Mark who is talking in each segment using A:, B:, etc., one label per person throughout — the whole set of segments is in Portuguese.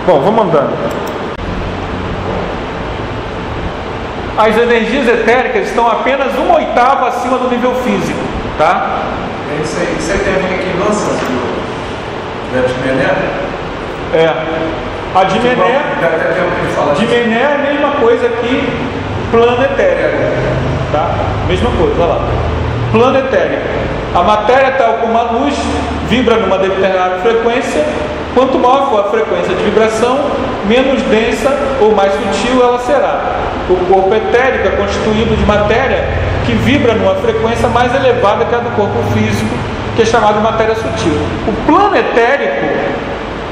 A: Bom, vamos andando. As energias etéricas estão apenas 1/8 acima do nível físico, tá?
B: Isso aí tem a ver aqui em Lanças, do Dimené?
A: É. A Dimené, Dimené é a mesma coisa que plano etérico, tá? Mesma coisa, olha lá. Plano etérico. A matéria, tal como a luz, vibra numa determinada frequência. Quanto maior for a frequência de vibração, menos densa ou mais sutil ela será. O corpo etérico é constituído de matéria que vibra numa frequência mais elevada que a do corpo físico, que é chamado de matéria sutil. O plano etérico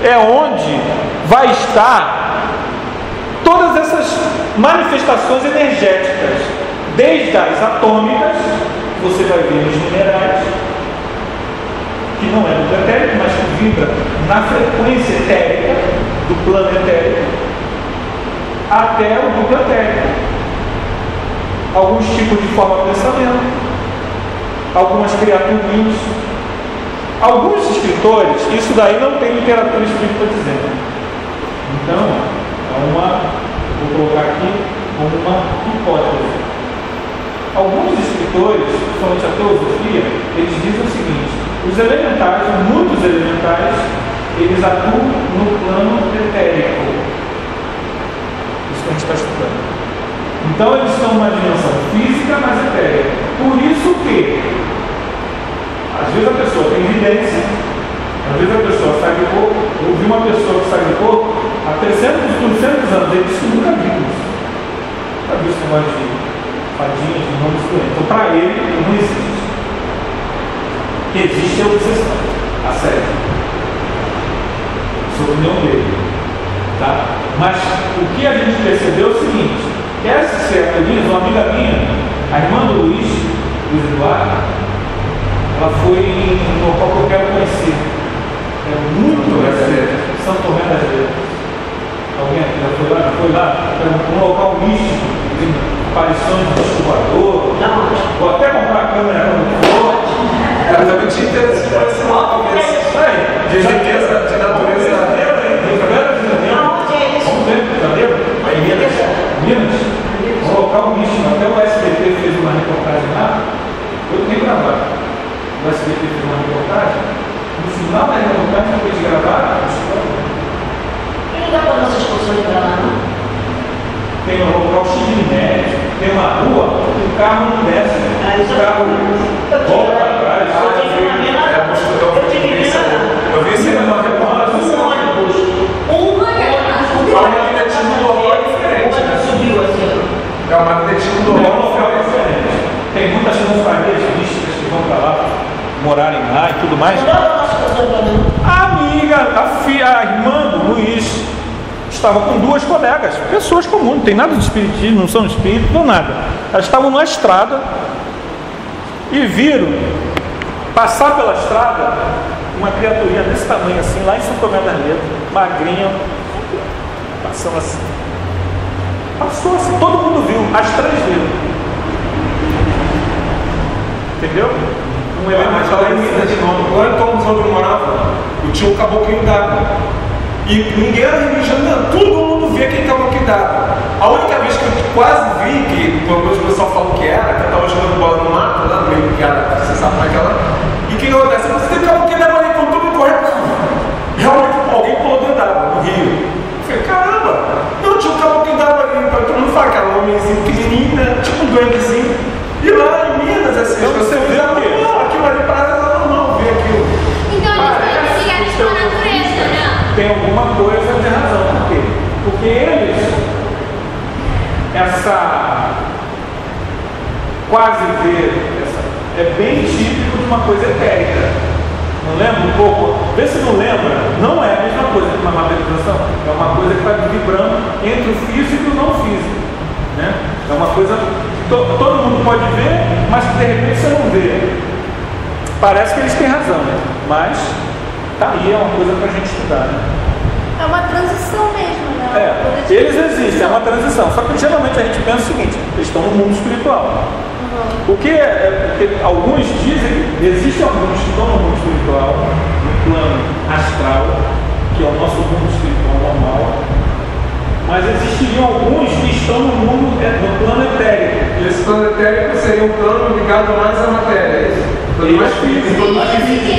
A: é onde vai estar todas essas manifestações energéticas, desde as atômicas, que você vai ver nos minerais, que não é do etérico, mas que vibra na frequência etérica, do plano etérico, até o duplo etérico. Alguns tipos de forma de pensamento, algumas criaturinhas. Alguns escritores, isso daí não tem literatura espírita dizendo. Então, vou colocar aqui como uma hipótese. Alguns escritores, principalmente a teosofia, eles dizem o seguinte: os elementais, muitos elementais, eles atuam no plano etérico. Isso que a gente está estudando. Então eles estão numa dimensão física, mas etérica. Por isso que, às vezes a pessoa tem evidência, às vezes a pessoa sai do corpo. Eu vi uma pessoa que sai do corpo há 300 anos, ele disse que nunca viu isso. Nunca viu esse negócio de fadinhas, de nomes doentes. Então, para ele, não existe. O que existe é obsessão, a sério. Isso é a opinião dele. Tá? Mas o que a gente percebeu é o seguinte: essa certa vez, uma amiga minha, a irmã do Luiz Eduardo, ela foi em um local que eu quero conhecer. É muito grande. São Tomé das Letras. Alguém aqui já foi lá? Já foi lá? É um local místico, tem aparições de descobridor. Vou até comprar a câmera quando for.
B: Mas eu tinha interesse de conhecer lá, talvez. De riqueza, de natureza.
A: Vamos ver, janeiro? Minas? Um local místico. Até o SBT fez uma reportagem lá. Eu tenho gravado. O SBT fez uma reportagem. No final da reportagem, depois de gravar,
C: Não dá para nossas funções para lá, não?
A: tem um local cheio de minério, tem uma rua que o carro não desce. O carro volta para trás.
B: Eu vi isso aí numa reportagem. O magnetismo do local é diferente. É o magnetismo do local diferente.
A: Tem muitas confrarias místicas que vão para lá, morarem lá e tudo mais. A amiga, a irmã do Luiz, estava com duas colegas, pessoas comuns, não tem nada de espiritismo, não são espíritos, não nada. Elas estavam numa estrada e viram passar pela estrada uma criaturinha desse tamanho assim, lá em São Tomé das Letras, magrinha, passando assim. Passou assim, todo mundo viu, as três viram. Entendeu? Um elemento lá em Minas de novo.
B: Lá em Tombos onde eu morava, eu tinha um caboclinho d'água. E ninguém era religioso, todo mundo via aquele caboclinho d'água. A única vez que eu quase vi, que pelo menos o pessoal falou que era, que eu estava jogando bola no mato, lá no meio que era, você sabe naquela. E o que acontece? Você tem caboclinho d'água ali, quando todo mundo corre. Realmente, alguém pulou dentro d'água, no rio. Eu falei, caramba, não tinha um caboclinho d'água ali. Todo mundo fala que era um homenzinho pequenininho, né? Tipo um duendezinho. E lá em Minas, assim,
A: então, você vê o quê?
B: Aquilo ali para ela não ver aquilo.
D: Então eles estão ligados com a natureza, né?
A: Tem alguma coisa de razão. Por quê? Porque eles, essa quase ver, é bem típico de uma coisa etérica. Não lembra um pouco? Vê se não lembra. Não é a mesma coisa que uma materialização. É uma coisa que está vibrando entre o físico e o não físico. Né? É uma coisa que todo mundo pode ver, mas que de repente você não vê. Parece que eles têm razão, né? Mas tá aí, é uma coisa para a gente estudar. Né?
D: É uma transição mesmo, né?
A: Eles existem, é uma transição. Só que geralmente a gente pensa o seguinte: eles estão no mundo espiritual. O que porque alguns dizem que existem alguns que estão no mundo espiritual, no plano astral, que é o nosso mundo espiritual normal,
B: esse plano etérico seria um plano ligado mais à matéria, é isso? Plano mais físico.
D: Sim, a gente vê.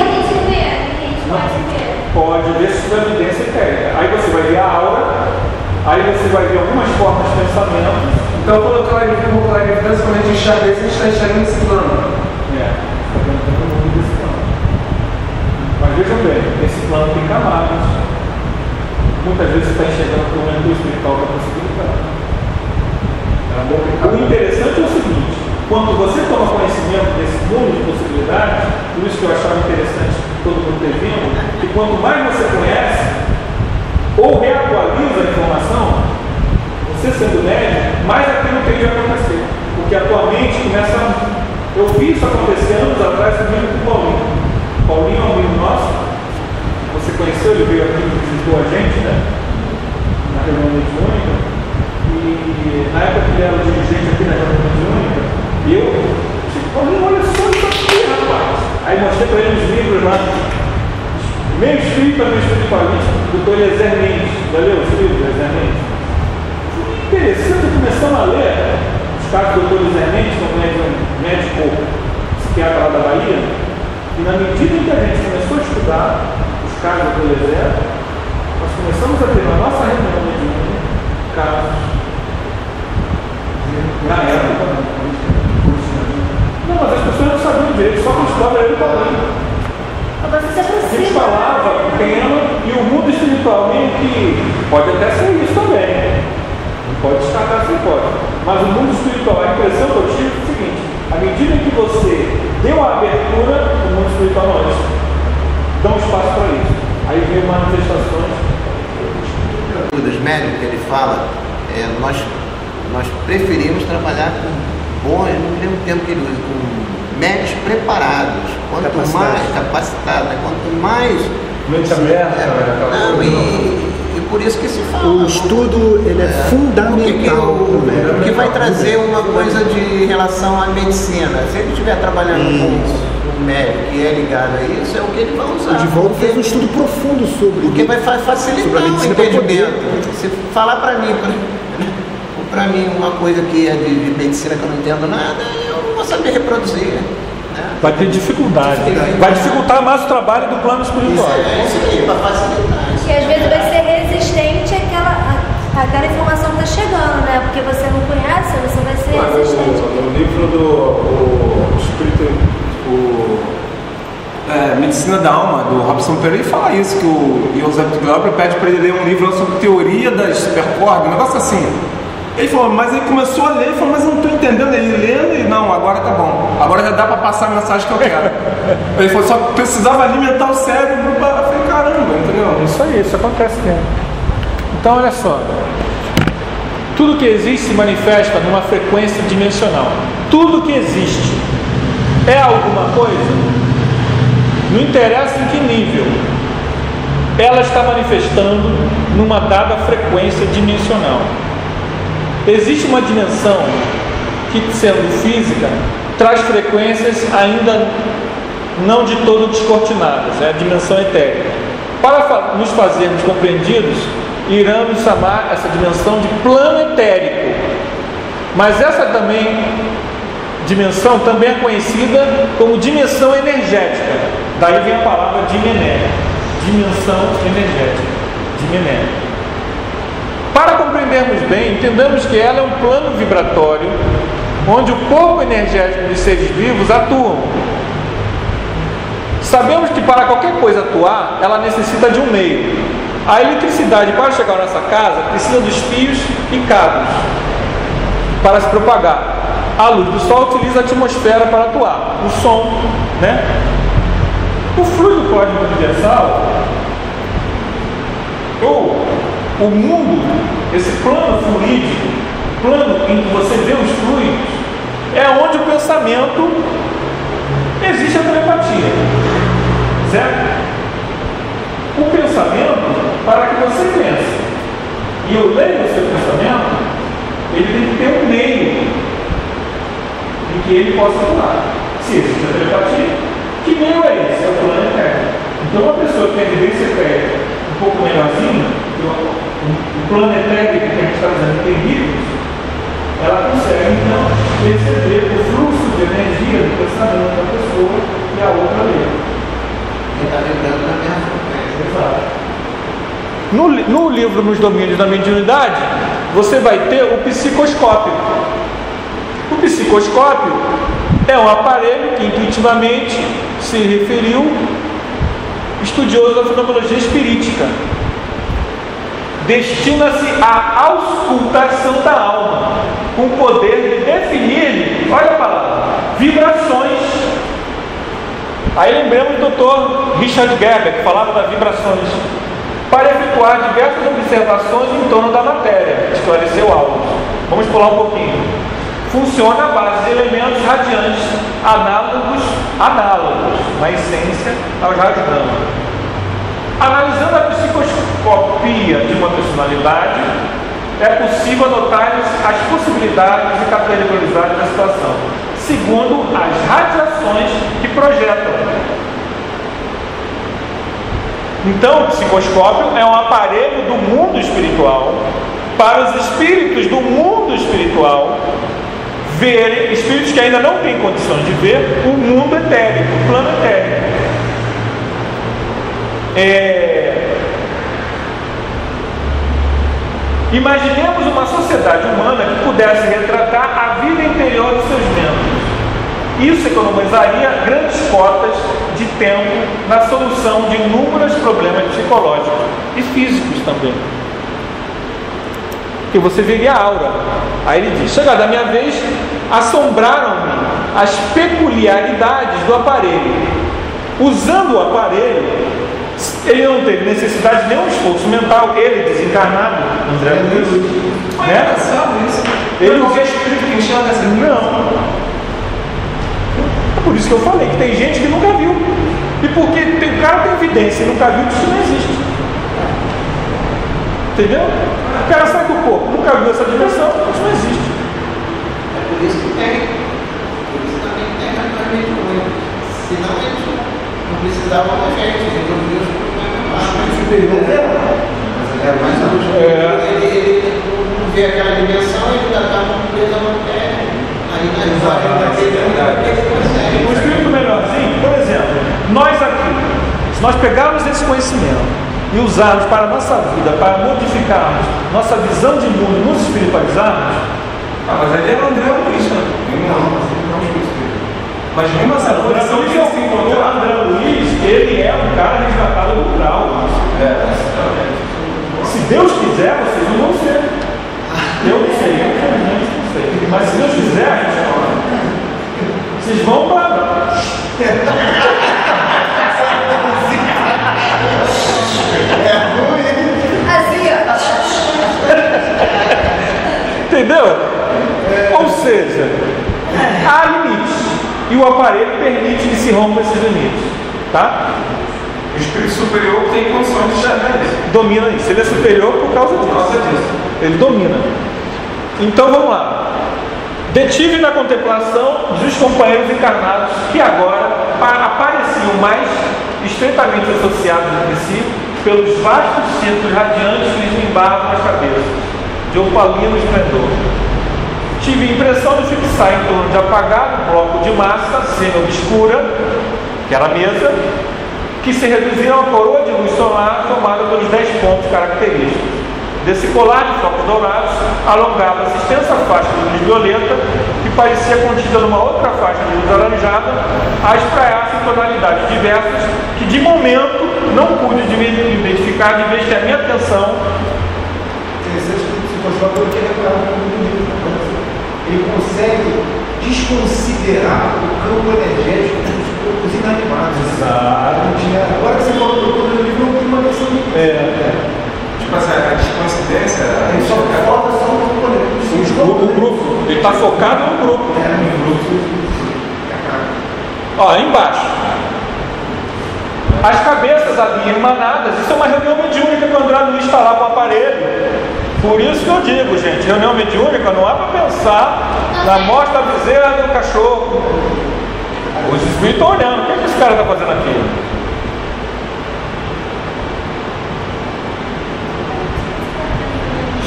A: Pode ver sua evidência etérica. Aí você vai ver a aura, aí você vai ver algumas formas de pensamento.
B: Então, quando eu vou falar em evidência, quando a gente enxerga isso, a gente está enxergando esse plano.
A: Está tentando o mundo desse plano. Mas vejam bem, esse plano tem camadas. Muitas vezes você está enxergando por um momento espiritual da possibilidade. O interessante é o seguinte: quando você toma conhecimento desse mundo de possibilidades, por isso que eu achava interessante todo mundo ter vindo, que quanto mais você conhece, ou reatualiza a informação, você sendo médium, mais aquilo tende a acontecer. Porque a tua mente começa a... Eu vi isso acontecer anos atrás comigo com o Paulinho. Paulinho é um amigo nosso. Você conheceu, ele veio aqui e visitou a gente, né? Na reunião mediúnica. E na época que ele era dirigente aqui na reunião mediúnica, eu disse, Paulinho, olha só isso aqui, rapaz. Aí mostrei para ele os livros lá. Meio espírita, meio espiritualista, do Dr. Eliezer Mendes. Já leu os livros do Eliezer Mendes? Interessante, começando a ler os casos do Dr. Eliezer Mendes, que é um médico psiquiatra lá da Bahia, e na medida em que a gente começou a estudar os casos do Dr. Eliezer, nós começamos a ter na nossa reunião mediúnica casos na época. Não, mas as pessoas não sabiam direito, só que descobre ele Paulinho. A gente falava o tema e o mundo espiritual meio que pode até ser isso também. Não pode destacar se pode. Mas o mundo espiritual, a impressão que eu tive é o seguinte: à medida que você deu a abertura, o mundo espiritual não dá um espaço para isso. Aí veio manifestações.
E: Dos médios que ele fala, nós preferimos trabalhar com bons, no mesmo tempo que ele usa, com médios preparados, quanto mais capacitados, né? Quanto mais
B: mente aberta,
E: e por isso que se fala.
F: O estudo ele é fundamental.
E: Porque vai trazer uma coisa de relação à medicina. Se ele estiver trabalhando com um médico que é ligado a isso, é o que ele vai usar.
F: O Divaldo fez um estudo profundo sobre isso.
E: Porque vai facilitar o entendimento. Se falar para mim uma coisa que é de medicina que eu não entendo nada, eu não vou saber reproduzir. Né?
A: Vai ter dificuldade. Vai dificultar mais o trabalho do plano espiritual.
E: Isso aí, para facilitar.
D: Que às vezes vai ser resistente àquela informação que está chegando, né? Porque você não conhece, você vai ser resistente.
B: No livro do Espírito, Medicina da Alma, do Robson Pereira, ele fala isso, que o Joseph Glauber pede para ele ler um livro sobre teoria das supercordas, um negócio assim. Ele falou, mas ele começou a ler e falou, mas eu não estou entendendo. Ele lendo e não, agora tá bom. Agora já dá para passar a mensagem que eu quero. Ele falou, só precisava alimentar o cérebro. Eu falei, caramba, entendeu?
A: Isso aí, isso acontece mesmo. Então, olha só. Tudo que existe se manifesta numa frequência dimensional. Tudo que existe é alguma coisa? Não interessa em que nível. Ela está manifestando numa dada frequência dimensional. Existe uma dimensão que, sendo física, traz frequências ainda não de todo descortinadas, é a dimensão etérica. Para nos fazermos compreendidos, iremos chamar essa dimensão de plano etérico. Mas essa dimensão também é conhecida como dimensão energética. Daí vem a palavra dimené, dimensão energética, dimené. Para compreendermos bem, entendamos que ela é um plano vibratório onde o corpo energético dos seres vivos atuam. Sabemos que para qualquer coisa atuar, ela necessita de um meio. A eletricidade, para chegar à nossa casa, precisa dos fios e cabos para se propagar. A luz do sol utiliza a atmosfera para atuar. O som, né? O fluido cósmico universal, ou o mundo, esse plano fluídico, plano em que você vê os fluidos, é onde o pensamento existe a telepatia, certo? O pensamento, para que você pense e eu leio o seu pensamento, ele tem que ter um meio em que ele possa atuar. Se existe a telepatia, que meio é esse? É o plano etéreo. Então uma pessoa que tem evidência etérica um pouco melhorzinha, o plano etérico que a gente está dizendo tem livros, ela consegue então perceber o fluxo de energia do pensamento da pessoa e a outra lê.
E: Ele está vibrando na mesma frequência.
A: Exato. No livro Nos Domínios da Mediunidade, você vai ter o psicoscópio. O psicoscópio é um aparelho que intuitivamente se referiu estudioso da fenomenologia espirítica. Destina-se à auscultação da alma, com o poder de definir, olha a palavra, vibrações. Aí lembramos do Dr. Richard Gerber, que falava das vibrações, para efetuar diversas observações em torno da matéria, esclareceu algo. Vamos pular um pouquinho. Funciona à base de elementos radiantes análogos, na essência, aos raios gama. Analisando a psicoscopia de uma personalidade, é possível anotar as possibilidades e categorizar a situação, segundo as radiações que projetam. Então, o psicoscópio é um aparelho do mundo espiritual para os espíritos do mundo espiritual verem, espíritos que ainda não têm condições de ver, o mundo etérico, o plano etérico. Imaginemos uma sociedade humana que pudesse retratar a vida interior dos seus membros. Isso economizaria grandes cotas de tempo na solução de inúmeros problemas psicológicos e físicos também. Que você veria a aura. Aí ele diz: chegada a minha vez, assombraram-me as peculiaridades do aparelho. Usando o aparelho, ele não teve necessidade de nenhum esforço mental, ele desencarnado, André Luiz, né? Ele não é espírito que enxerga essa vida. Não. É por isso que eu falei que tem gente que nunca viu. E porque o cara tem evidência e nunca viu, isso não existe. Entendeu? O cara sai do corpo, nunca viu essa dimensão, isso não existe.
E: É por isso que tem. Por isso também tem naturalmente muito. Senão eles não precisavam da gente, resolver os problemas lá. Ele não vê aquela dimensão, ele ainda está muito preso à matéria. Aí
A: um espírito melhorzinho, por exemplo, nós aqui, se nós pegarmos esse conhecimento e usarmos para a nossa vida, para modificarmos nossa visão de mundo e nos espiritualizarmos.
B: Mas ele é o André Luiz, né? Mas mesmo essa posição que ele se encontrou,
A: o André Luiz, ele é um cara resgatado do grau. Se Deus quiser, vocês não vão ser. Eu não sei, não sei. Mas se Deus quiser, vocês vão para. Entendeu? Ou seja, há limites. E o aparelho permite que se rompa esses limites. Tá?
B: O espírito superior tem condições de enxergar isso.
A: Domina isso. Ele é superior por causa disso. Ele domina. Então vamos lá. Detive na contemplação dos companheiros encarnados que agora apareciam mais estreitamente associados entre si pelos vastos círculos radiantes que lhes limbavam as cabeças, de opalino esplendor. Tive a impressão de fixar em torno de apagado bloco de massa semi-obscura, que era a mesa, que se reduzia a uma coroa de luz solar formada pelos 10 pontos característicos. Desse colar de focos dourados alongava-se extensa faixa de luz violeta, que parecia contida numa outra faixa de luz alaranjada, a espraiar-se em tonalidades diversas, que de momento não pude identificar, de vez que a minha atenção.
F: Ele consegue desconsiderar o campo energético dos corpos inanimados.
A: Exato.
F: Agora que você falou do corpo, ele não tem uma noção de
B: Tipo assim, a descoincidência.
F: Ele só falta só um componente.
A: O grupo. Ele está focado no grupo. Ó, aí embaixo. As cabeças ali emanadas. Isso é uma reunião mediúnica que o André Luiz está lá com o aparelho. Por isso que eu digo, gente, reunião mediúnica não é para pensar na morte da bezerra do cachorro. Os espíritos estão olhando. O que esse cara está fazendo aqui?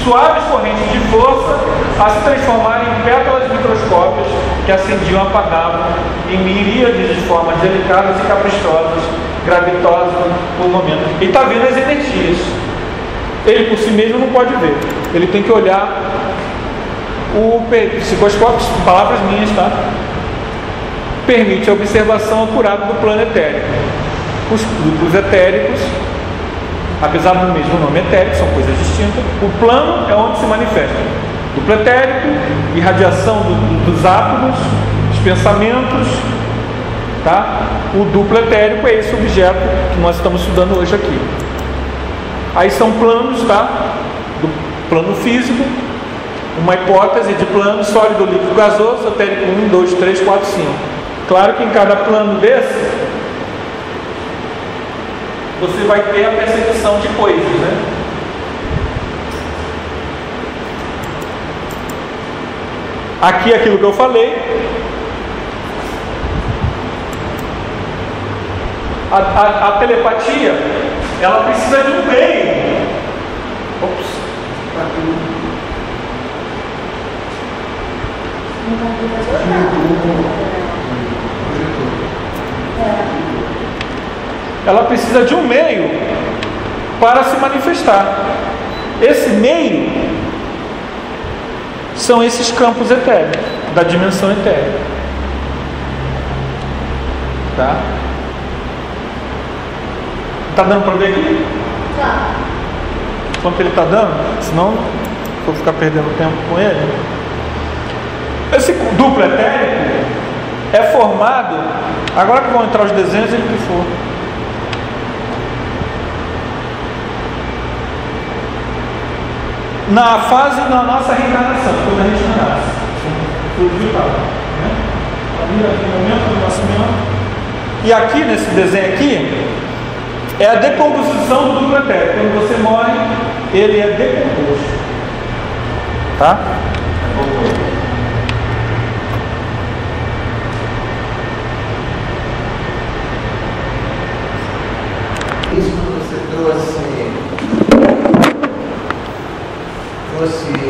A: suaves correntes de força a se transformarem em pétalas microscópicas que acendiam e apagavam em miríades de formas delicadas e caprichosas, gravitosas por momento. Ele está vendo as energias. Ele por si mesmo não pode ver. Ele tem que olhar o psicoscópio, palavras minhas, tá? Permite a observação acurada do plano etérico. Os grupos etéricos, apesar do mesmo nome etérico, são coisas distintas. O plano é onde se manifesta. Duplo etérico, irradiação dos átomos, os pensamentos, tá? O duplo etérico é esse objeto que nós estamos estudando hoje aqui. Aí são planos, tá? Do plano físico, uma hipótese de plano sólido, líquido, gasoso, etérico 1, 2, 3, 4, 5. Claro que em cada plano desse você vai ter a percepção de coisas, né? Aqui é aquilo que eu falei. A telepatia, ela precisa de um meio. Ops. Ela precisa de um meio para se manifestar. Esse meio são esses campos etéricos, da dimensão etérica. Tá? Tá dando para ver aqui?
D: Tá.
A: Quanto ele está dando? Senão vou ficar perdendo tempo com ele. Esse duplo etérico é formado, agora que vão entrar os desenhos, ele que for. Na fase da nossa reencarnação, quando a gente nasce, foi vital, né? Ali no momento do nascimento. E aqui nesse desenho aqui é a decomposição do duplo etérico. Quando você morre, ele é decomposto, tá?
E: Isso que você trouxe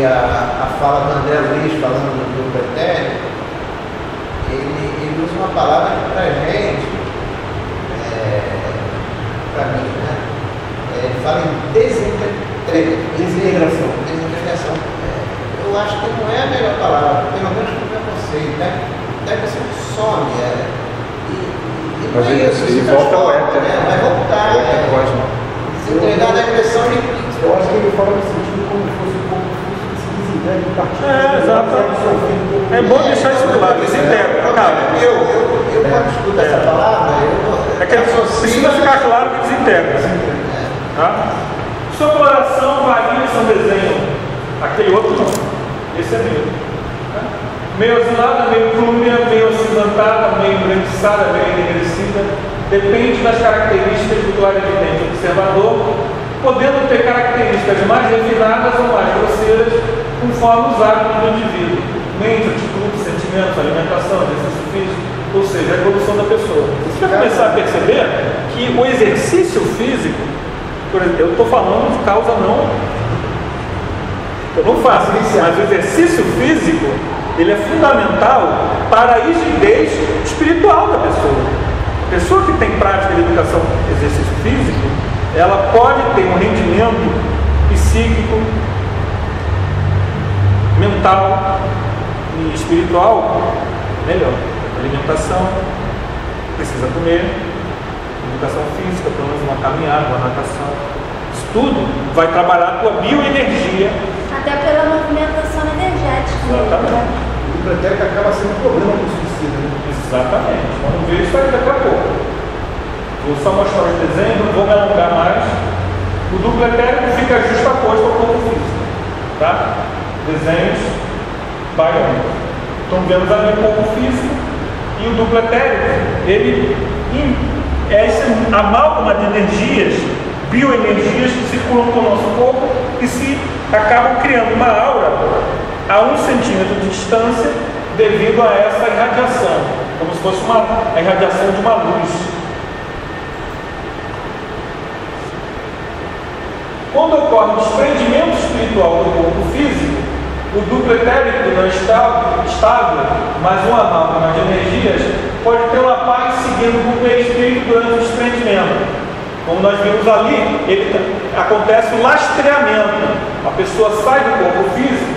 E: a fala do André Luiz falando do grupo etérico, ele usa uma palavra que para a gente, para mim, né? Ele fala em desintegração. Eu acho que não é a melhor palavra, pelo menos para o preconceito, né? Daí você some,
B: mas ele volta ao éter,
E: né? Vai voltar. Se entregar na impressão de que.
F: Eu acho que ele fala no sentido como se fosse um pouco que se desintegra em partículas.
A: Exato. É bom deixar isso claro, desintegra.
E: Eu quando escuto essa palavra,
A: é que precisa ficar claro que desintegra. Tá? Sua coloração varia, são desenho. Aquele outro não. Esse é meu. Meio azulada, meio plúmbia, meio acinzentada, meio embranquiçada, meio enegrecida. Depende das características do clarividente observador, podendo ter características mais refinadas ou mais grosseiras, conforme os hábitos do indivíduo. Mente, atitude, sentimentos, alimentação, exercício físico, ou seja, a evolução da pessoa. Você vai começar a perceber que o exercício físico, por exemplo, eu estou falando de causa não, eu não faço isso, mas o exercício físico, ele é fundamental para a rigidez espiritual da pessoa. A pessoa que tem prática de educação exercício físico, ela pode ter um rendimento psíquico, mental e espiritual melhor. Alimentação, precisa comer, educação física, pelo menos uma caminhada, uma natação. Isso tudo vai trabalhar a tua bioenergia.
D: Até pela movimentação energética.
A: Exatamente.
F: O duplo etérico acaba sendo um problema para o suicídio, né?
A: Exatamente. Vamos ver isso daqui a pouco. Vou só mostrar os desenhos, não vou me alongar mais. O duplo etérico fica justaposto ao corpo físico. Tá? Desenhos baianos. Estão vendo ali o corpo físico e o duplo etérico, ele é esse amálgama de energias, bioenergias que circulam pelo nosso corpo e se acabam criando uma aura a 1 centímetro de distância devido a essa irradiação, como se fosse a irradiação de uma luz. Quando ocorre o desprendimento espiritual do corpo duplo etérico não está estável, mas uma amálgama de energias pode ter uma paz seguindo com o perispírito durante o desprendimento. Como nós vimos ali, acontece o lastreamento. A pessoa sai do corpo físico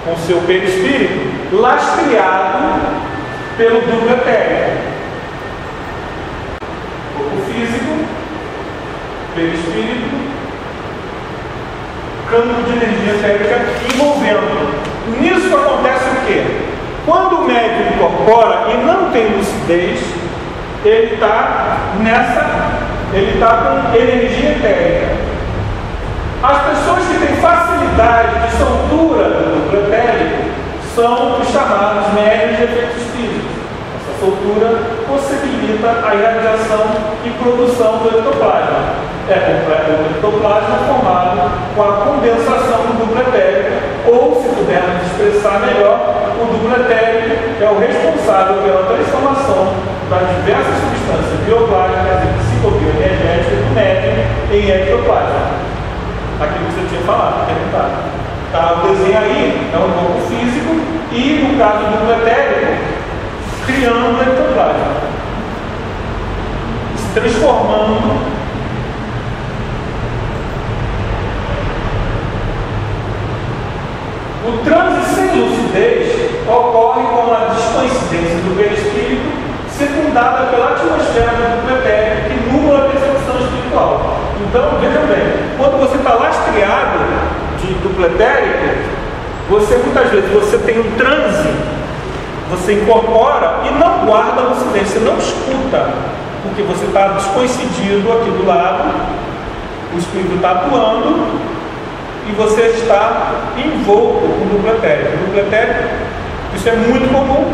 A: com seu perispírito lastreado pelo duplo etérico. Corpo físico, perispírito, campo de energia etérica envolvendo. Nisso acontece o quê? Quando o médium incorpora e não tem lucidez, ele está com energia etérica. As pessoas que têm facilidade de soltura do duplo etérico são os chamados médiuns de efeitos físicos. Essa soltura possibilita a irradiação e produção do ectoplasma. O ectoplasma formado com a condensação do duplo etérico, ou, se pudermos expressar melhor, o duplo etérico é o responsável pela transformação das diversas substâncias bioplásmicas e psicobioenergéticas do médium em ectoplasma. Aquilo que você tinha falado, perguntado. Tá, o desenho aí é um corpo físico e, no caso do duplo etérico, criando o ectoplasma, se transformando. O transe sem lucidez ocorre com a descoincidência do perispírito secundada pela atmosfera do duplo etérico que nubla a percepção espiritual. Então, vejam bem, quando você está lastreado de duplo etérico, muitas vezes você tem um transe, você incorpora e não guarda a lucidez, você não escuta, porque você está descoincidido aqui do lado, o espírito está atuando, e você está envolto com o duplo etérico. O duplo etérico, isso é muito comum,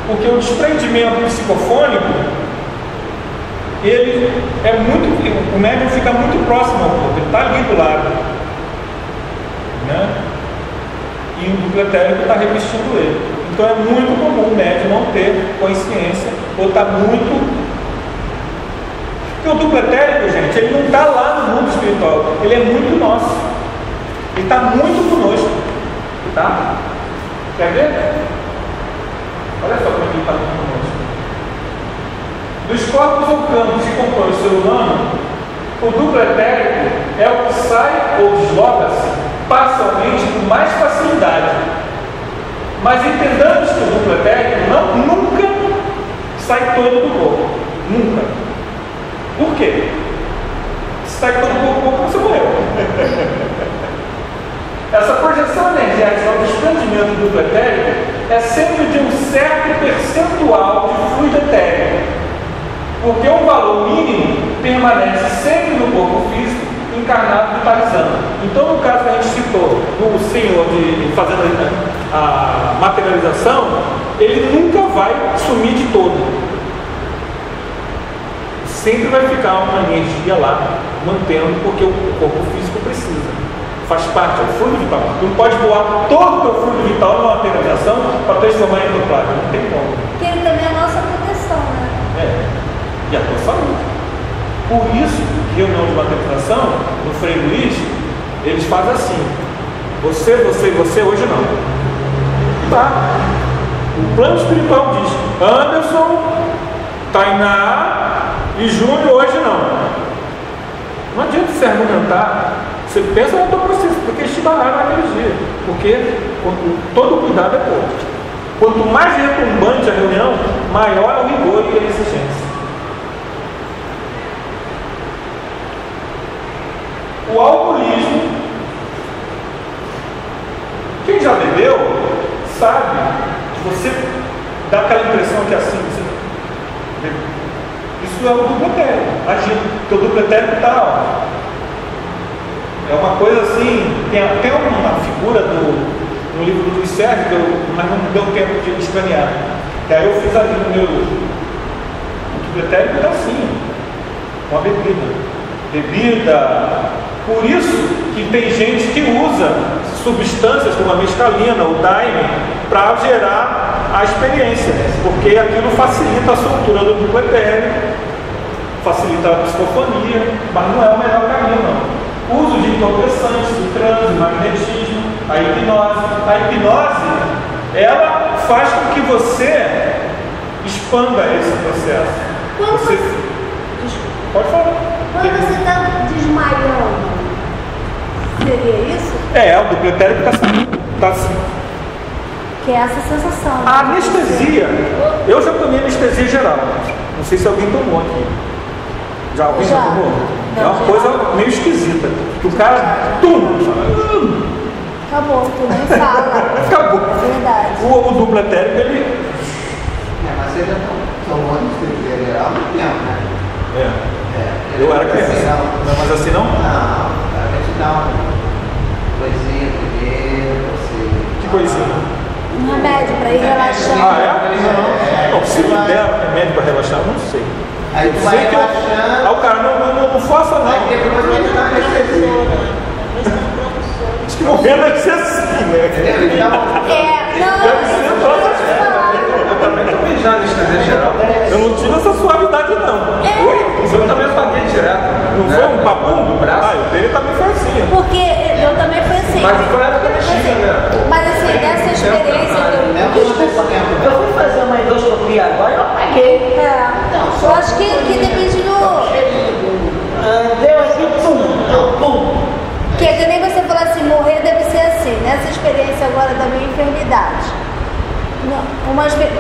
A: porque o desprendimento psicofônico, o médium fica muito próximo ao corpo, ele está ali do lado, né? E o duplo etérico está revestindo ele. Então é muito comum o médium não ter consciência, ou está muito. Porque o duplo etérico, gente, ele não está lá no mundo espiritual, ele é muito nosso, ele está muito conosco, tá? Quer ver? Olha só como é que ele está muito conosco. Dos corpos ou campos que compõem o ser humano, o duplo etérico é o que sai ou desloca-se parcialmente com mais facilidade. Mas entendamos que o duplo etérico nunca sai todo do corpo, nunca. Por quê? Se sai todo o corpo, você morreu. Essa projeção energética ao desprendimento do duplo etérico é sempre de um certo percentual de fluido etérico, porque um valor mínimo permanece sempre no corpo físico encarnado vitalizando. Então, no caso que a gente citou do senhor fazendo a materialização, ele nunca vai sumir de todo. Sempre vai ficar uma energia lá, mantendo, porque o corpo físico precisa. Faz parte, é o fluido vital. Tu não pode doar todo o teu fluido vital numa materialização para transformar em ectoplasma. Não tem como.
D: Porque ele também é a nossa proteção, né?
A: E a tua saúde. Por isso, reunião de materialização, no Frei Luiz, eles fazem assim. Você, hoje não. Tá. O plano espiritual diz, Anderson, Tainá e Júnior hoje não. Não adianta se argumentar. Você pensa no teu processo, porque eles te barraram naquele dia. Porque todo cuidado é pouco. Quanto mais retumbante a reunião, maior é o rigor e a exigência. O alcoolismo, quem já bebeu sabe que você dá aquela impressão que é assim, você isso é o duplo etérico, agindo, porque o duplo etérico está, é uma coisa assim, tem até uma figura no livro do Luiz Sérgio, mas não deu tempo de escanear, que aí eu fiz ali no meu, o duplo etérico está assim, uma bebida, por isso que tem gente que usa substâncias como a mescalina, o daime, para gerar a experiência, porque aquilo facilita a soltura do duplo etérico, facilita a psicofonia, mas não é o melhor caminho, não. O uso de entorpecentes, do trânsito, a hipnose, ela faz com que você expanda esse processo. Você... Pode falar.
D: Quando você está desmaiando, seria isso?
A: É, o duplo etérico está assim.
D: Que é essa sensação.
A: A anestesia, eu já tomei anestesia geral. Não sei se alguém tomou aqui. Alguém já tomou?
D: Não,
A: é uma coisa meio esquisita. O cara,
D: acabou, tu nem fala.
A: Acabou.
D: É verdade.
A: O duplo etérico, ele...
E: Mas você já tomou anestesia geral há muito tempo, né?
A: Eu era criança. Mas assim não?
E: Não, a gente dá uma coisinha primeiro, você...
A: Que coisinha?
D: Um remédio para ir relaxando.
A: Não, se me der remédio para relaxar, não sei.
E: Aí tu vai relaxando.
A: Aí o cara, não faça não.
E: Aí depois ele dá anestesia.
A: Acho que morrer deve ser assim, né?
B: Eu também tomei já anestesia geral.
A: Eu não tive essa suavidade não.
B: Eu também paguei direto.
A: Não foi um papum do braço? O dele também foi assim.
D: Porque eu também fui assim.
B: Mas foi na época antiga, né?
D: Mas assim, nessa experiência
C: Eu fui fazer uma endoscopia agora e eu apaguei.
D: eu acho que depende do...
C: Deu aqui, pum.
D: Que é que nem você falou assim, morrer deve ser assim. Nessa experiência agora da minha enfermidade.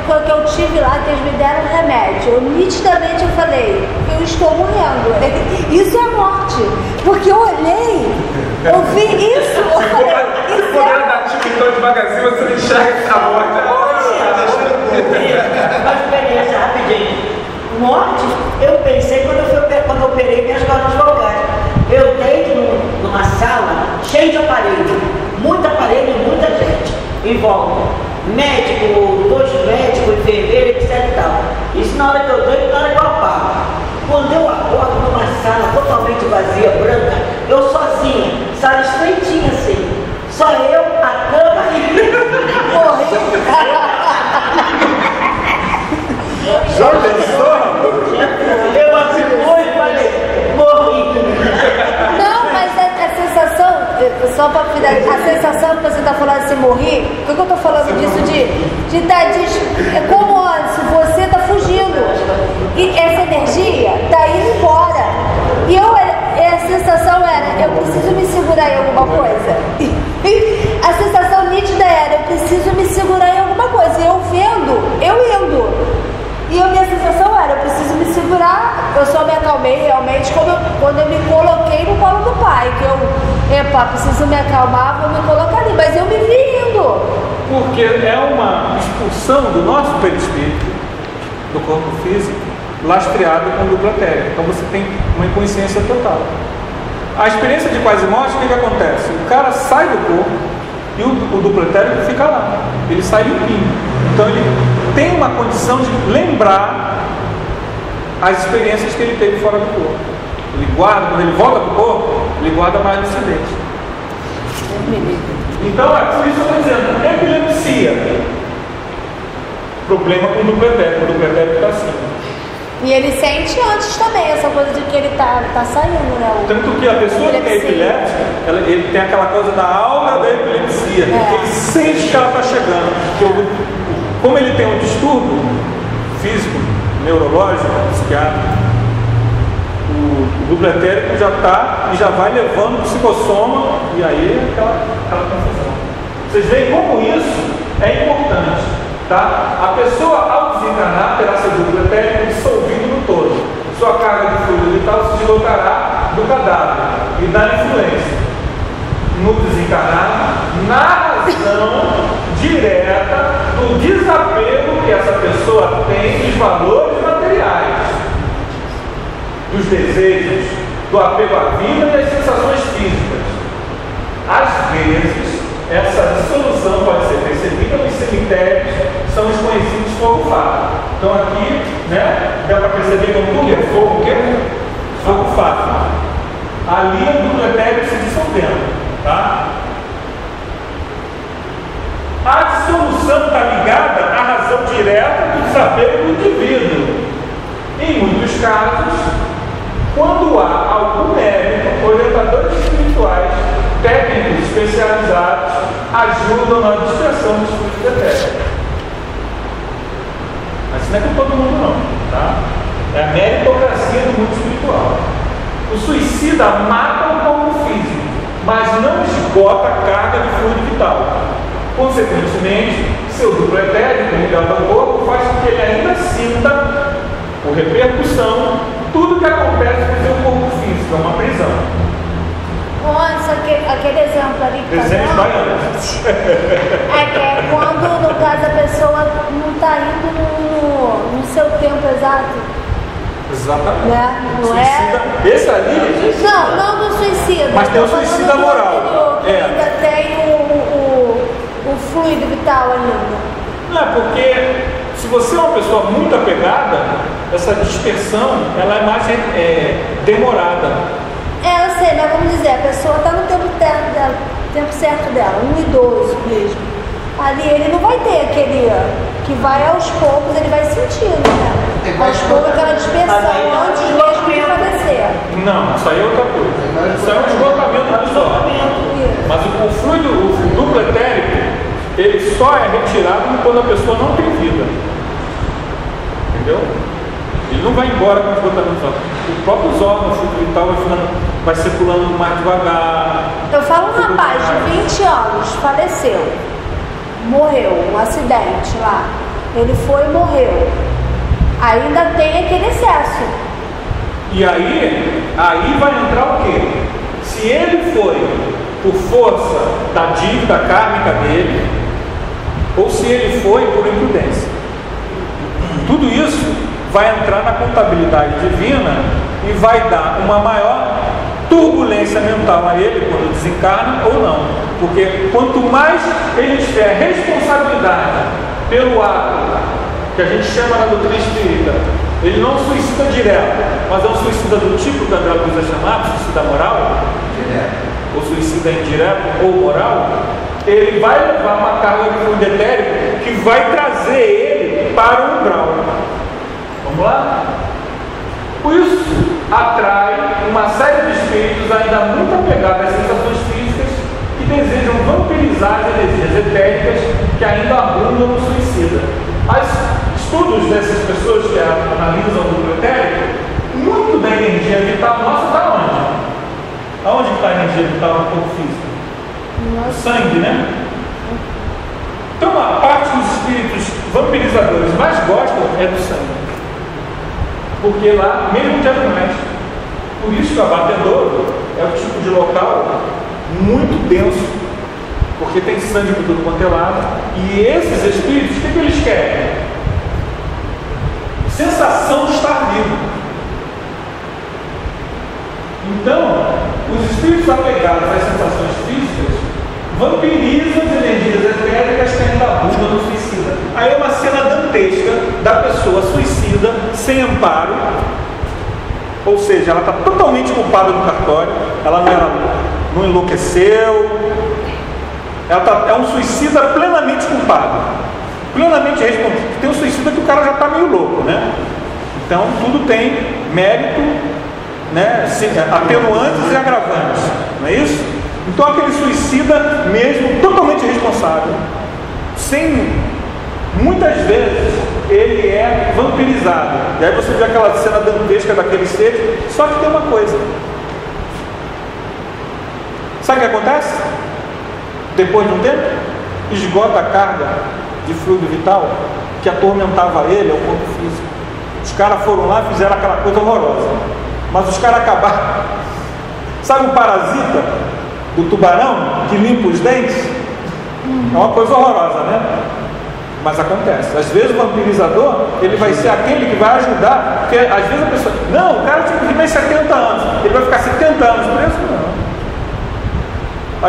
D: Quando eu tive lá, que eles me deram remédio, eu nitidamente falei, eu estou morrendo. Isso é morte. Porque eu olhei, eu vi isso, eu falei, isso é
B: morte. Então devagarzinho você não enxerga a morte.
C: Uma experiência rapidinho. Morte, eu pensei quando eu operei minhas cordas vocais. Eu deito numa sala cheia de aparelho, muito aparelho e muita gente em volta. Médico, 2 médicos, enfermeiro, etc e tal. Isso na hora que eu deito, na hora que eu apago. Quando eu acordo numa sala totalmente vazia, branca, eu sozinha, sala estreitinha assim. Só eu, a cama e morri.
A: Já pensou?
C: Eu assim e falei, morri.
D: Não, mas a sensação, só para a sensação que você está falando assim, morrer, por que eu estou falando disso de estar é como se você está fugindo e essa energia está indo embora e a sensação era, eu preciso me segurar em alguma coisa. A sensação nítida era, eu preciso me segurar em alguma coisa. E eu vendo, eu indo. E a minha sensação era, eu preciso me segurar. Eu só me acalmei realmente quando eu me coloquei no colo do pai. Que eu, preciso me acalmar, vou me colocar ali. Mas eu me vi indo.
A: Porque é uma expulsão do nosso perispírito, do corpo físico, lastreado com duplo etérico. Então você tem uma inconsciência total. A experiência de quase morte, o que acontece? O cara sai do corpo e o duplo etérico fica lá. Ele sai limpinho. Então ele tem uma condição de lembrar as experiências que ele teve fora do corpo. Ele guarda, quando ele volta para o corpo, ele guarda mais lucidez. Então é por isso que eu estou dizendo, epilepsia. Problema com o duplo etérico está assim.
D: E ele sente antes também essa coisa de que ele tá saindo, né?
A: Tanto que a pessoa que é epilética, ele tem aquela coisa da aura da epilepsia. Ele sente que ela está chegando. Como ele tem um distúrbio físico, neurológico, psiquiátrico, o duplo etérico já está e já vai levando o psicossoma e aí aquela confusão. Vocês veem como isso é importante, tá? A pessoa ao desencarnar terá seu duplo etérico dissolvido no todo. Sua carga de fluido vital se deslocará do cadáver e da influência. No desencarnar, na razão direta do desapego que essa pessoa tem dos valores materiais, dos desejos, do apego à vida e às sensações físicas. Às vezes, essa dissolução pode ser percebida nos cemitérios, são os conhecidos fogo fato. Então aqui, né, dá para perceber como tudo é fogo, o quê? Fogo fato. Ali é o duplo etérico se dissolvendo. Tá? A dissolução está ligada à razão direta do desapego do indivíduo. Em muitos casos, quando há algum médico, orientadores espirituais, técnicos especializados, ajudam na dispersão dos fluidos etéricos. Mas isso não é com todo mundo não, tá? É a meritocracia do mundo espiritual. O suicida mata o corpo físico, mas não esgota a carga de fluido vital. Consequentemente, seu duplo etérico ligado ao corpo faz com que ele ainda sinta, por repercussão, tudo que acontece no seu corpo físico. É uma prisão.
D: Nossa, aquele exemplo ali que
A: Desenhos
D: tá
A: baianos.
D: é que é quando, no caso, a pessoa não está indo no seu tempo exato.
A: Exatamente.
D: Né? Não
A: Suicida.
D: é?
A: Esse ali.
D: Não do suicida.
A: Mas tem o
D: tô falando
A: suicida
D: do
A: moral.
D: anterior, que
A: É.
D: ainda tem o fluido vital ainda.
A: Não, é porque se você é uma pessoa muito apegada, essa dispersão ela é mais demorada.
D: Eu sei, mas vamos dizer, a pessoa está no tempo certo dela, um idoso mesmo. Ali ele não vai ter aquele que vai aos poucos, ele vai sentindo, né? Aos poucos aquela dispersão antes mesmo de falecer.
A: Não, isso aí é outra coisa. Isso aí é um esgotamento do solo. Mas o fluido, o duplo etérico, ele só é retirado quando a pessoa não tem vida. Entendeu? Ele não vai embora com o esgotamento só. Os próprios órgãos, o fluido vital vai circulando mais devagar.
D: Eu falo um rapaz de 20 anos, faleceu, morreu, um acidente lá. Ele foi e morreu. Ainda tem aquele excesso.
A: E aí vai entrar o quê? Se ele foi por força da dívida kármica dele, ou se ele foi por imprudência. Tudo isso vai entrar na contabilidade divina e vai dar uma maior turbulência mental a ele quando desencarna ou não. Porque quanto mais ele tiver responsabilidade pelo ato, que a gente chama na doutrina espírita, ele não suicida direto, mas é um suicida do tipo que André Luiz é chamado, suicida moral, ou suicida indireto ou moral, ele vai levar uma carga de fluido etérico que vai trazer ele para o umbral. Vamos lá? Por isso, atrai uma série de espíritos ainda muito apegados às sensações físicas que desejam vampirizar as energias etéricas que ainda abundam no suicida. Os estudos dessas pessoas que analisam o duplo etérico, muito da energia vital nossa está onde? Aonde está a energia vital no corpo físico? No sangue, né? Então, a parte dos espíritos vampirizadores mais gostam é do sangue. Porque lá, mesmo de animais. Por isso que o abatedouro é o tipo de local muito denso, porque tem sangue por tudo quanto é lado. E esses espíritos, o que eles querem? Sensação de estar vivo. Então, os espíritos apegados às sensações físicas vampirizam as energias etéricas que ainda abundam no suicida. Aí é uma cena dantesca da pessoa suicida sem amparo, ou seja, ela está totalmente culpada no cartório, ela não enlouqueceu, ela é um suicida plenamente culpado, plenamente responsável. Tem um suicida que o cara já está meio louco, né? Então tudo tem mérito, né? Atenuantes e agravantes, não é isso? Então aquele suicida mesmo, totalmente responsável, muitas vezes ele é vampirizado. E aí você vê aquela cena dantesca daquele ser, só que tem uma coisa. Sabe o que acontece? Depois de um tempo, esgota a carga de fluido vital que atormentava ele, ao corpo físico. Os caras foram lá e fizeram aquela coisa horrorosa. Mas os caras acabaram. Sabe o parasita do tubarão que limpa os dentes? É uma coisa horrorosa, né? Mas acontece. Às vezes o vampirizador, ele vai ser aquele que vai ajudar, porque às vezes a pessoa, não, o cara tinha que viver 70 anos, ele vai ficar 70 anos preso? Não.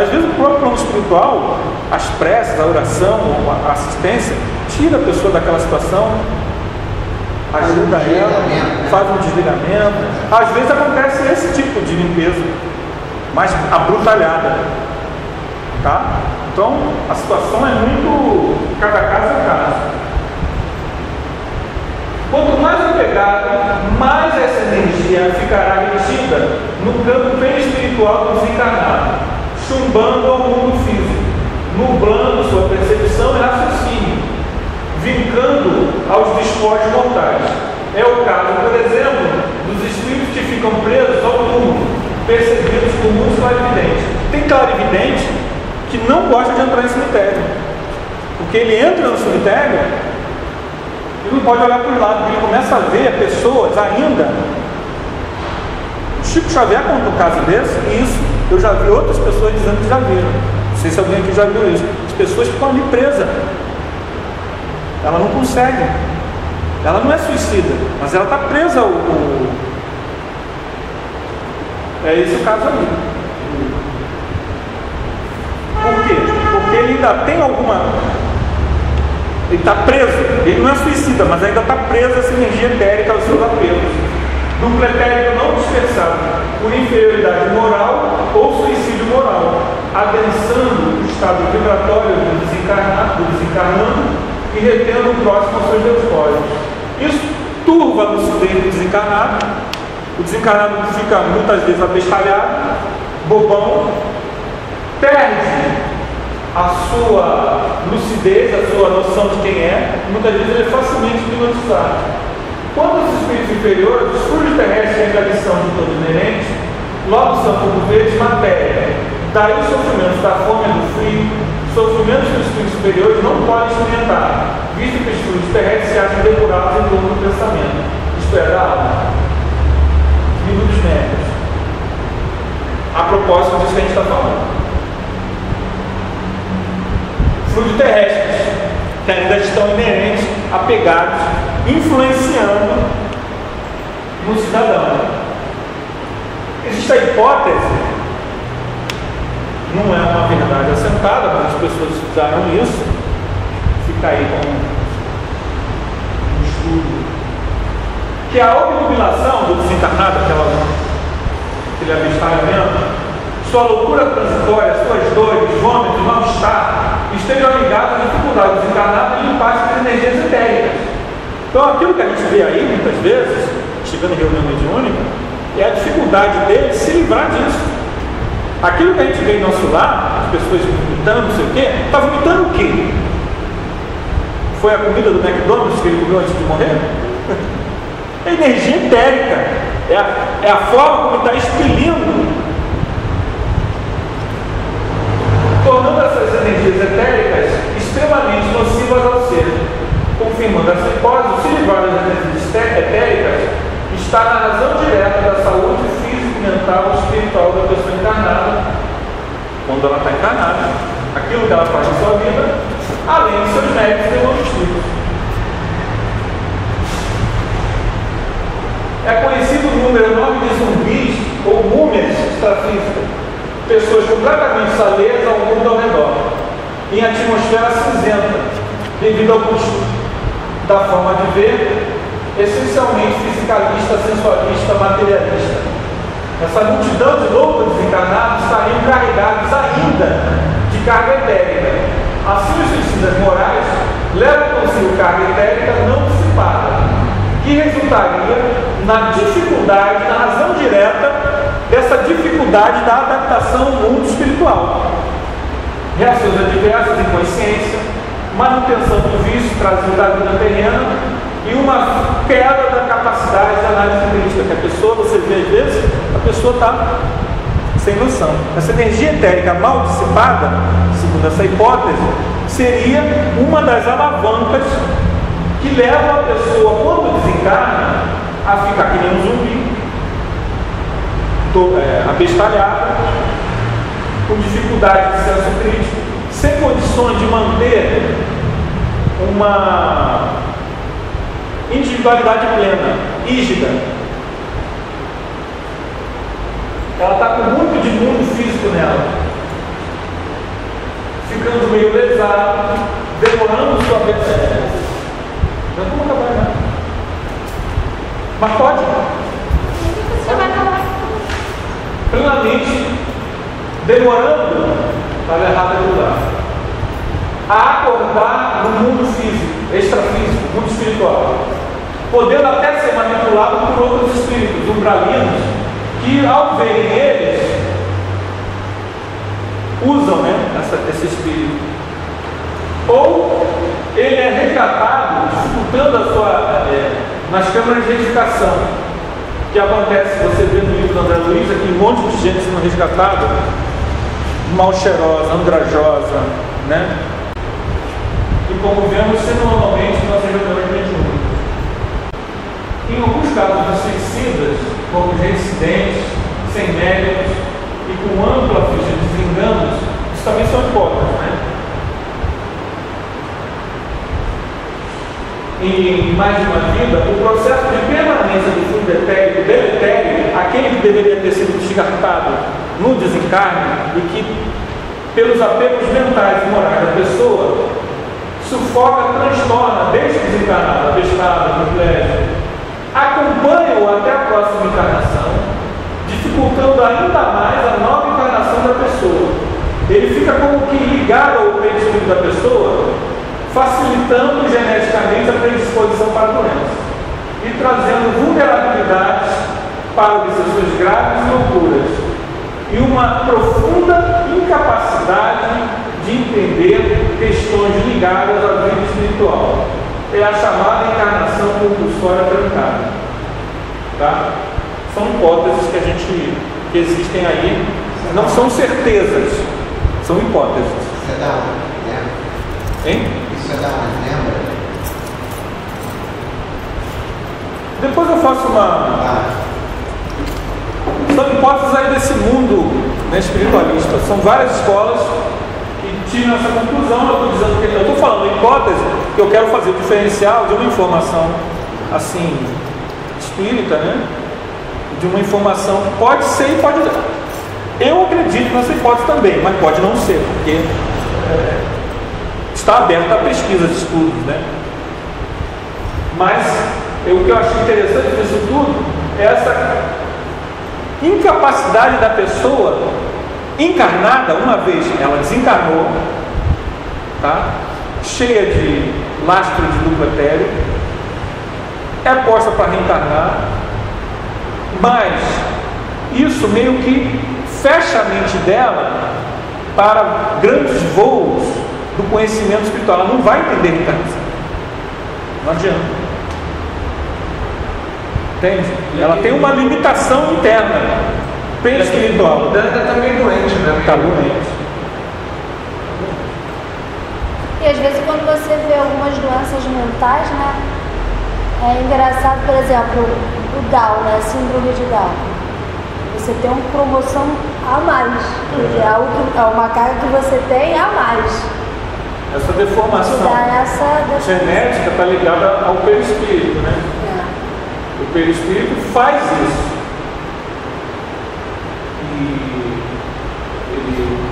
A: Às vezes o próprio plano espiritual, as preces, a oração, a assistência, tira a pessoa daquela situação, ajuda ela, faz um desligamento. Às vezes acontece esse tipo de limpeza, mais abrutalhada, tá? Então a situação é muito, cada caso é caso. Quanto mais apegada, mais essa energia ficará retida no campo perispiritual do desencarnado, chumbando ao mundo físico, nublando sua percepção e raciocínio, vincando aos despojos mortais. É o caso, por exemplo, dos espíritos que ficam presos ao túmulo, percebidos por muitos clarividentes. Tem clarividente que não gosta de entrar em cemitério, porque ele entra no cemitério e não pode olhar para os lados, ele começa a ver pessoas ainda. Chico Xavier conta um caso desse, e isso eu já vi outras pessoas dizendo que já viram. Não sei se alguém aqui já viu isso. As pessoas ficam ali presas, ela não consegue, ela não é suicida, mas ela está presa ao... É esse o caso ali. Por quê? Porque ele ainda tem alguma... Ele está preso, ele não é suicida, mas ainda está preso essa energia etérica aos seus apelos. Duplo etérico não dispersado por inferioridade moral ou suicídio moral, adensando o estado vibratório do desencarnando e retendo o próximo aos seus despojos. Isso turva a lucidez do desencarnado. O desencarnado fica muitas vezes abestalhado, bobão, perde a sua lucidez, a sua noção de quem é, muitas vezes ele é facilmente hipnotizado. Quando os espíritos inferiores, os fluidos terrestres ainda lhes são de todo inerentes, logo são como vezes matéria. Daí os sofrimentos da fome e do frio, sofrimentos que os espíritos superiores não podem experimentar, visto que os fluidos terrestres se acham depurados em torno do pensamento, isto é, da alma. Livro dos Médios. A propósito disso que a gente está falando. Fluidos terrestres que ainda estão inerentes, apegados, influenciando no cidadão. Existe a hipótese, não é uma verdade assentada, mas as pessoas usaram isso, fica aí com um estudo, que a obnubilação do desencarnado, aquele abestalhamento, sua loucura transitória, suas dores, vômitos, mal-estar, estejam ligados à dificuldade do desencarnado de limpar essas energias etéricas. Então, aquilo que a gente vê aí, muitas vezes, chegando em reunião mediúnica, é a dificuldade dele de se livrar disso. Aquilo que a gente vê em nosso lar, as pessoas vomitando, não sei o quê, está vomitando o quê? Foi a comida do McDonald's que ele comeu antes de morrer? É energia etérica, é a forma como está expelindo, tornando essas energias etéricas extremamente nocivas ao ser. Confirmando essa hipótese, se livrar das energias etéricas está na razão direta da saúde física, mental e espiritual da pessoa encarnada, quando ela está encarnada, aquilo que ela faz na sua vida, além de seus méritos evolutivos. É conhecido o número enorme de zumbis ou múmias extrafísicas, pessoas completamente alheias ao mundo ao redor, em atmosfera cinzenta, devido ao costume da forma de ver, essencialmente fisicalista, sensualista, materialista. Essa multidão de loucos desencarnados estariam carregados ainda de carga etérica. Assim, os suicidas morais levam consigo carga etérica não dissipada, que resultaria na dificuldade, na razão direta dessa dificuldade da adaptação ao mundo espiritual. Reações adversas, inconsciência, manutenção do vício trazido da vida terrena e uma queda da capacidade de análise crítica, que a pessoa, você vê às vezes, a pessoa está sem noção. Essa energia etérica mal dissipada, segundo essa hipótese, seria uma das alavancas que levam a pessoa, quando desencarna, a ficar que nem um zumbi, abestalhada, com dificuldade de senso crítico, sem condições de manter uma individualidade plena, rígida. Ela está com muito de mundo físico nela, ficando meio lesado, demorando sua percepção. Não vamos acabar nada. Mas pode.
D: Você vai acabar.
A: Plenamente, demorando, está errado aquilo lá, a acordar no mundo físico, extrafísico, mundo espiritual, podendo até ser manipulado por outros espíritos umbralinos, que ao verem eles, usam esse espírito. Ou ele é resgatado, disputando a sua, nas câmaras de edificação, que acontece, você vê no livro do André Luiz, aqui um monte de gente sendo resgatada, mal cheirosa, andrajosa, né? E como vemos, normalmente nós revelamos mediúnicos. Em alguns casos de suicidas, como reincidentes, sem médicos e com ampla ficha de desenganos, isso também são hipóteses, né? Em mais de uma vida, o processo de permanência do fluido etérico, deletério, aquele que deveria ter sido descartado no desencarne e que, pelos apegos mentais e morais da pessoa, sufoca, transtorna, desde o desencarnado, abestado, privilégio, acompanha-o até a próxima encarnação, dificultando ainda mais a nova encarnação da pessoa. Ele fica como que ligado ao perispírito da pessoa, facilitando geneticamente a predisposição para a doença e trazendo vulnerabilidades para obsessões graves e loucuras e uma profunda incapacidade de entender questões ligadas à vida espiritual. É a chamada encarnação compulsória trancada. Tá? São hipóteses que existem aí, não são certezas, são hipóteses.
E: Você dá uma lembra?
A: Hein?
E: Isso é dar uma lembra?
A: Depois eu faço uma. São hipóteses aí desse mundo, né, espiritualista. São várias escolas que tiram essa conclusão. Eu estou falando hipótese que eu quero fazer o diferencial de uma informação assim espírita, né? De uma informação que pode ser e pode. Eu acredito nessa hipótese também, mas pode não ser, porque está aberta a pesquisa de estudos, né? Mas o que eu achei interessante disso tudo é essa incapacidade da pessoa encarnada, uma vez ela desencarnou, tá? Cheia de lastro de duplo etéreo, é posta para reencarnar, mas isso meio que fecha a mente dela para grandes voos do conhecimento espiritual. Ela não vai entender reencarnação, não adianta. Entende? Ela tem uma limitação interna, perispiritual.
B: Ela está meio doente, né?
A: Está doente.
D: E às vezes quando você vê algumas doenças mentais, né? É engraçado, por exemplo, o Down, né? A síndrome de Down. Você tem uma promoção a mais. É algo que, é uma carga que você tem a mais.
A: Essa deformação genética está ligada ao perispírito, né? O perispírito faz isso.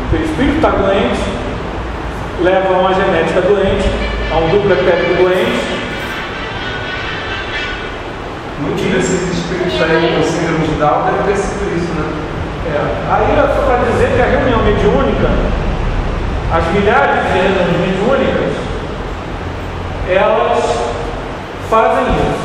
A: O perispírito está doente, leva a uma genética doente, a um duplo etérico doente.
B: Muitos desses espíritos aí com síndrome de Down devem ter sido isso, né?
A: Aí é só para dizer que a reunião mediúnica, as milhares de reuniões mediúnicas, elas fazem isso.